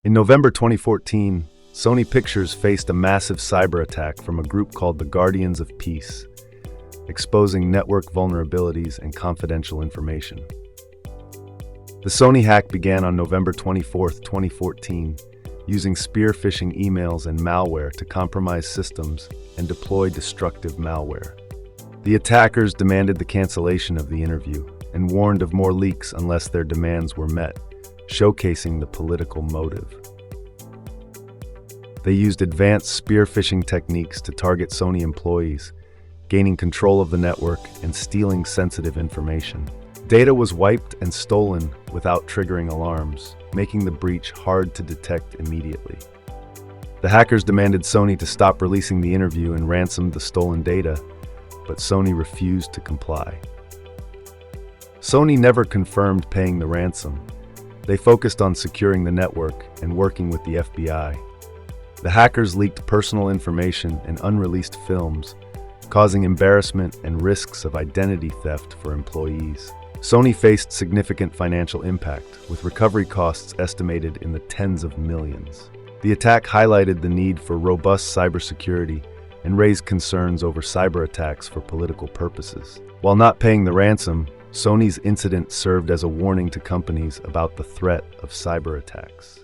In November 2014, Sony Pictures faced a massive cyber attack from a group called the Guardians of Peace, exposing network vulnerabilities and confidential information. The Sony hack began on November 24, 2014, using spear phishing emails and malware to compromise systems and deploy destructive malware. The attackers demanded the cancellation of the interview and warned of more leaks unless their demands were met, showcasing the political motive. They used advanced spear phishing techniques to target Sony employees, gaining control of the network and stealing sensitive information. Data was wiped and stolen without triggering alarms, making the breach hard to detect immediately. The hackers demanded Sony to stop releasing the interview and ransom the stolen data, but Sony refused to comply. Sony never confirmed paying the ransom. They focused on securing the network and working with the FBI. The hackers leaked personal information and unreleased films, causing embarrassment and risks of identity theft for employees. Sony faced significant financial impact, with recovery costs estimated in the tens of millions. The attack highlighted the need for robust cybersecurity and raised concerns over cyberattacks for political purposes. While not paying the ransom, Sony's incident served as a warning to companies about the threat of cyberattacks.